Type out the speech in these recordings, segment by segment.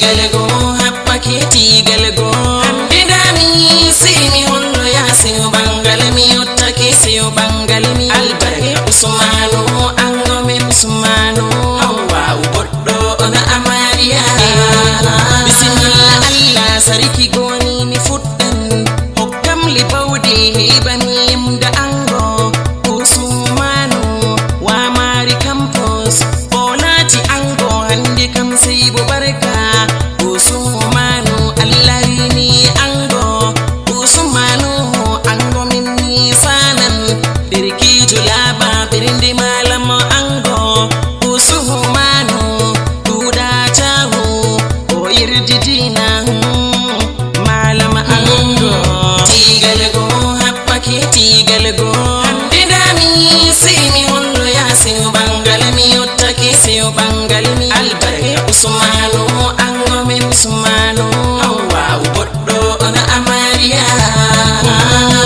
tigal go happake tigal go handidami simi hollo yasiu bangal mi yottake siu bangal mi albarka usmanu ango men usmanu hawa boddo ona amariya bismillah allah sarki goni mi fuddan hokkam li bawdi hibani yimda ango usmanu wa mari campus olati ango hande kam sey bo barka usmanu allah ni ango usmanu ango minni sanan dirki julaba birindi malam ango usmanu duda tahu o irdidina malam ango tigal go happake tigal go handidami simi hollo yasiu bangal mi yottake siu bangal mi albarka usmanu ango men usmanu hawa boddo ona amariya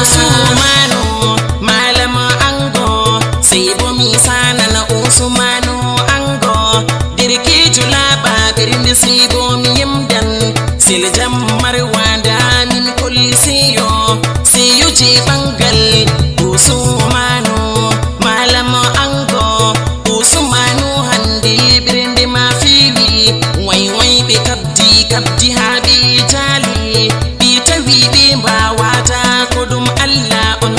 usmanu malam ango sai bo mi sanan usmanu ango dirki julaba birindi sibo mi yimdan sil jammar wanda min kulli siyo je bangal usmanu malam ango usmanu hande birinde ma fiwi wai be kabdi habi jali bi tawi be bawata kodum allah on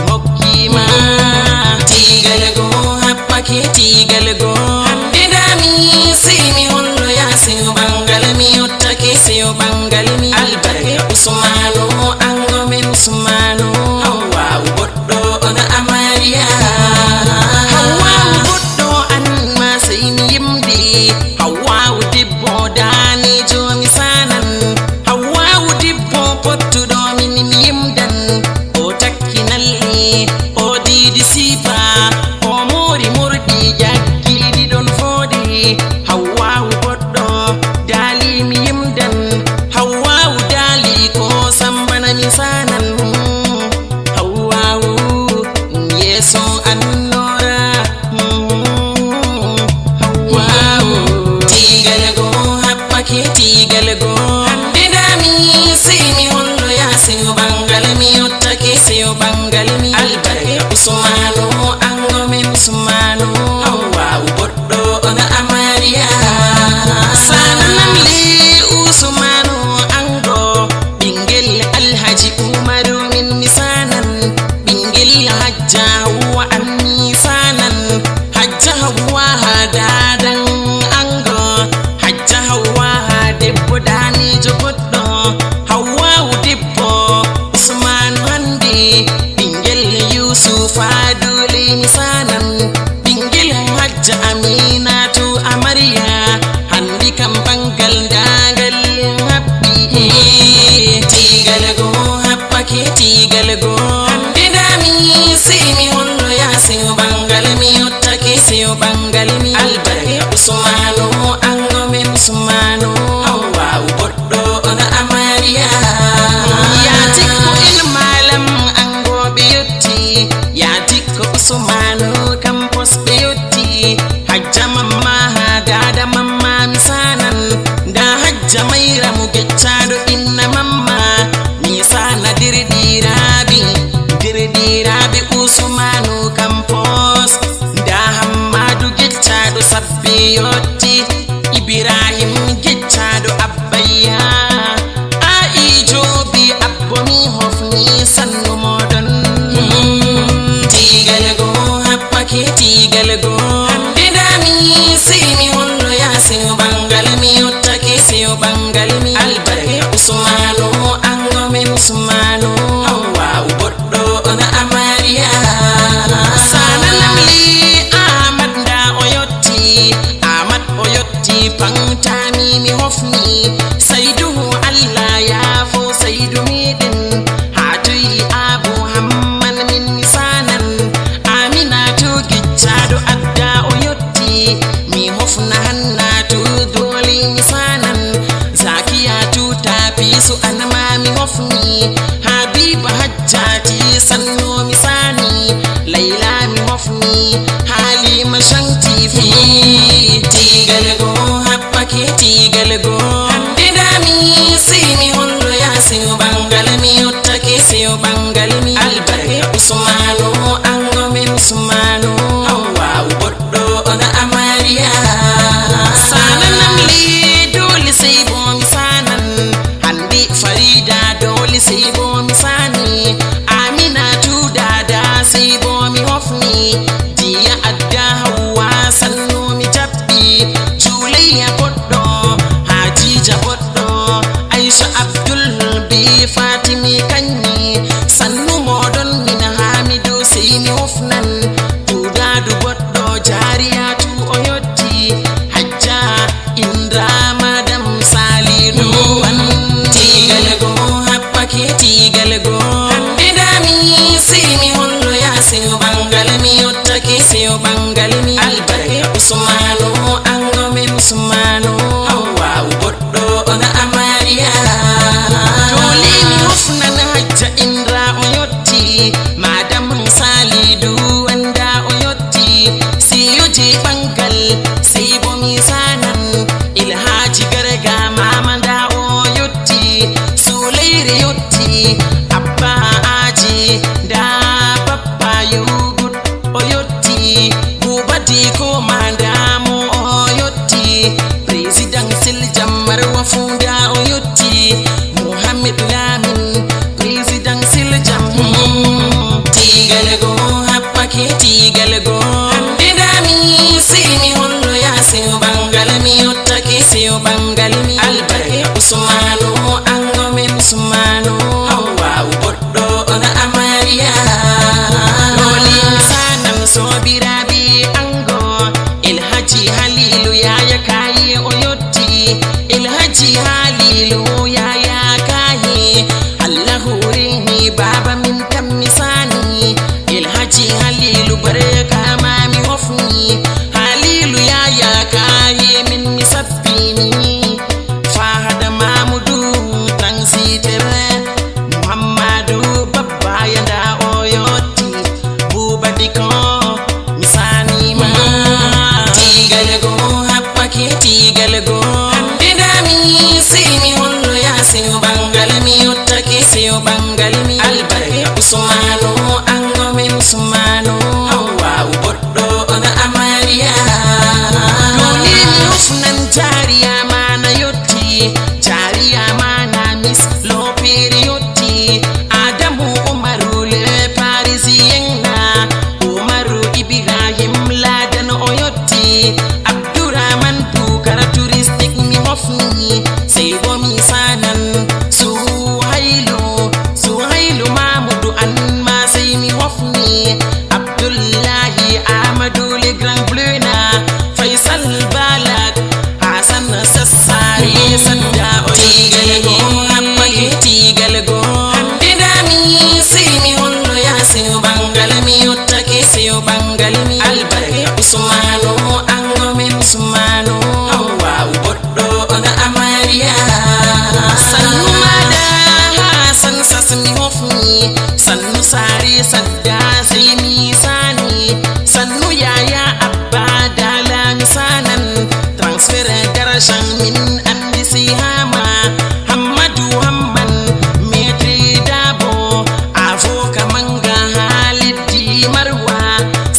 hokkima tigal go happake tigal go handidami simi hollo yasiu bangal mi yottake siu bangal mi albarka usmanu ango men usmanu hawa boddo ona amariya hawa boddo an ma sai mi yimdi hawa dibbo dani jomi sanan hawa dibbo pottudo min mi yimdan o takkinalli o didi sifa o mori murdi jaggidi don fodi hawa boddo dali mi yimdan hawa dali ko sambana mi sanan hawa yeso annora hawa tigal go happake tigal go handidami simi hollo yasiu bangal mi yottake siu bangal mi albarka usmanu ango men usmanu hawa boddo ona amariya sananam li usmanu ango bingel alhaji umaru min misanan bingel hajja wa anni sanan hajja wa hadadan ango hajja wa debbo dani jogotdo hawa debbo usmanu hande bingel yusufa dole misanan bingel hajja aminatu amariya handi kam bangal dagal habbi tigal go happake tigal go handidami simi hollo yasiu bangal mi yottake siu bangal mi albarka usmanu ango men usmanu hawa boddo ona amariya ya tikko il malam ango be yotti ya tikko usmanu campus be yotti hajja mamma dada mamma misanan da hajja maira mu geccado inna mamma misana dirdirabi usmanu campus da hammadu geccado sabbi yotti ibrahim geccado abbayya aijobi abbomi hofni sannu modon tigal go happake tigal go handidami simi hollo yasiu bangal mi yottake siu bangal mi albarka usmanu ango men usmanu hawa boddo ona amariya sananam li ahmad da oyotti pangtami mi hofni saiduhu allah ya fo saidu midin hatoyi abu hamman min misanan aminatu giccado adda oyotti mi hofna hannatu doli misanan zakiyatu tapisu anama mi hofni habiba hajjati sanno misani laila mi hofni halima shanti fi tigal go happake tigal go fandamo o yotti président sil jammar wa funda o yotti Muhammad Lamin président sil jam tigal go happake tigal go handidami simi hollo yasin bangal mi yottake siyo bangal mi albarka Usmanu ango men Usmanu hawa boddo ona amariya loli sanan sobirabi ango Ilhaji Halilu yaya kayi o yotti Ilhaji Halilu yaya kayi Allahu rini baba min kammisani Ilhaji Halilu barka mami hofni Halilu yaya kayi min misabbini Fahada Mamudu transitere Muhammadu babba yanda o yotti Buba diko misani ma tigal go happake tigal go handidami simi hollo yasin bangal mi yottake siyo bangal mi albarka Usmanu ango men Usmanu hawa boddo ona amariya loli mi hofnan jariya mana yotti jariya mana mis loperi yotti Adamu Umaru le Parisienna Umaru Ibrahim Ladan o yotti Abdurrahman Bukara touristic mi hofni Seybo mi sanan Suhailu Mamudu an ma sey mi hofni Abdullahi Ahmadu le Grand Bleu na Faisal Balak Hassan Sassari Sadda o tigal go happake tigal go handidami simi hollo yasin bangal mi yottake siyo bangal mi albarka Usmanu ango men Usmanu hawa boddo ona amariya sannu mada Hassan sasmi hofni sannu sari sadda sai mi sani sannu yaya abba dala misanan transfer darashan min andi sihama Hammadu Hamman metri dabo avoka manga halidi marwa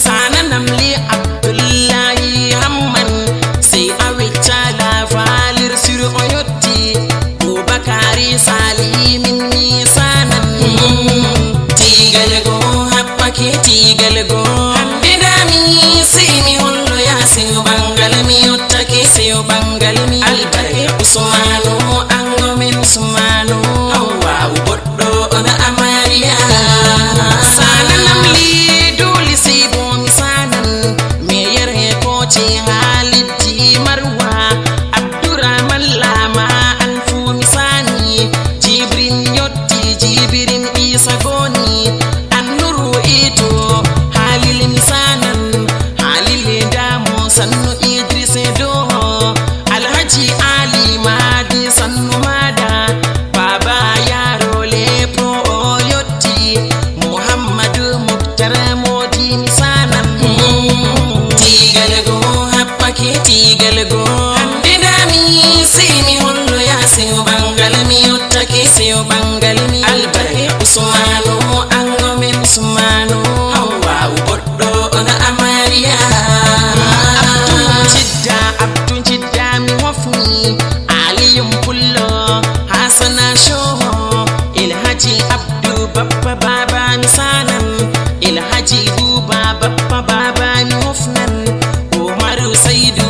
sananam li Abdullahi Hamman sai awichala valir sur oyotti Bubakari Salimin misanan tigal go happake tigal go handidami simi hollo yasin bangal mi yottake siyo bangal mi albarka Usmanu ango men Usmanu hawa boddo ona amariya sananam li dole sibo misanan me yare ko ci halidi marwa Abdurrahman Lama alfu misani Jibrin yotti Jibrin Isa goni Annuru ito Halil misanan Halil damo sannu Idris doho Alhaji Ali Madi sannu mada Baba yaro lepro yotti Muhammadu Muktar Modi misanan tigal go happake tigal go handidami simi hollo yasin bangal mi yottake siyo bangal mi albarka Usmanu ango men Usmanu hawa boddo ona amariya Abdun jidda mi hofni Aliyum pullo Hasana shoho Ilhaji Abdu babba baba misanan Ilhaji Buba babba baba mi hofnan Umaru Saidu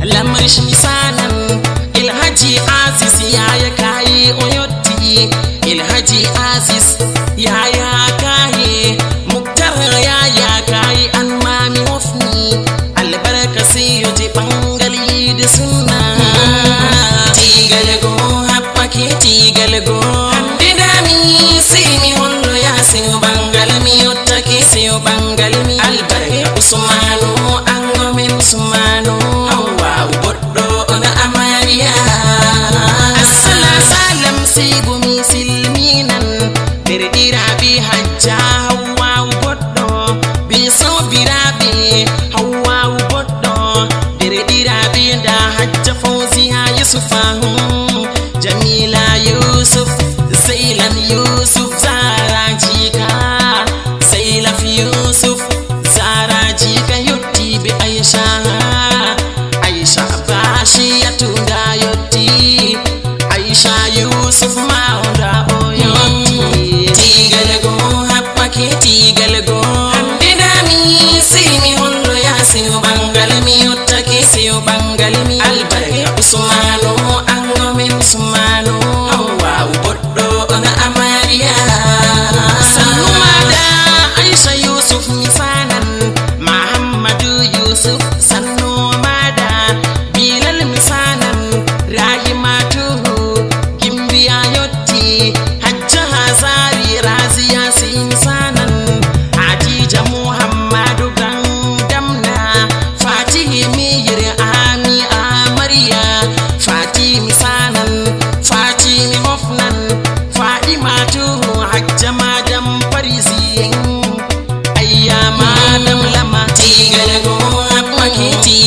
lamrish misanan Ilhaji Aziz yaya kayi oyotti Ilhaji Aziz yaya kayi Muktar yaya kayi an mami hofni albarka siyo ji bangali da sunna tigal go happake tigal go handidami simi hollo yasin bangal mi yottake siyo bangal mi albarka Usmanu ango men Usmanu hawa boddo ona amariya salam sibu mi silminan birdirabi hajja hawa boddo bi sobirabi hawa boddo birdirabi da hajja fawziya yusufahu Jamila Yusuf Zailan Yusuf Zara jika Zailaf Yusuf Zara jika yotti bi Aisha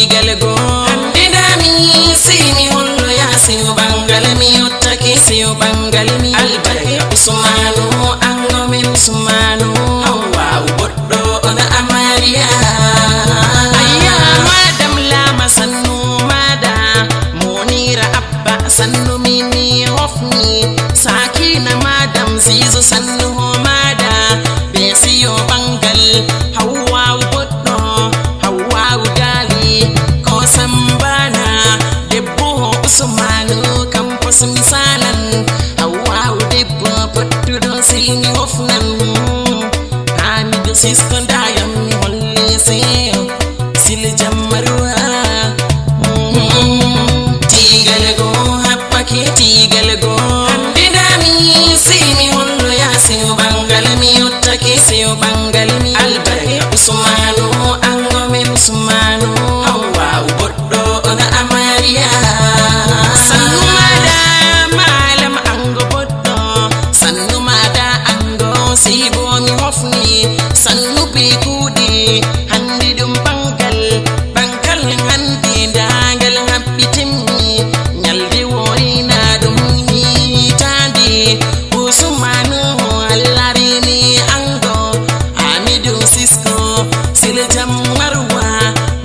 tigal go hande dami simi hollo yasiu bangal mi yottake siu bangal mi albarka usmanu ango min usmanu hawa boddo on amariya ayya madam lama sannu mada monira abba sannu mini hofni sakina madam zizo sannu mada besiyo bangal hawa boddo hawa dali ko sambana debbo usmanu campus misalan hawa debbo pottudo sini hofnan hamidu sisko dayam mi holli seyo sil jammarwa tigal go happake tigal go hande dami simi hollo yasiu bangal mi yottake siu bangal mi albarka usmanu ango min usmanu hawa boddo on amariya sannu mada malam ango boddo sannu mada ango sibo mi hofni sannu be kudi hande dum bangal hande dangal habbitimmi nyalde worina dum hitande usmanu allarini ango amidu sisko sile jammarwa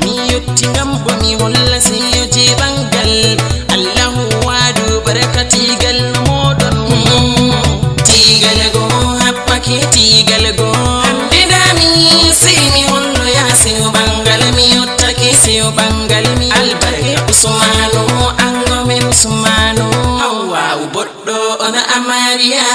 mi yotti ngambo mi holla siyo je bangal allahu wadu barakati gal modon tigal go happake tigal go hande dami simi hollo yasiu bangal mi yottake siu bangal mi albarka usmanu ango min usmanu hawa boddo on amariya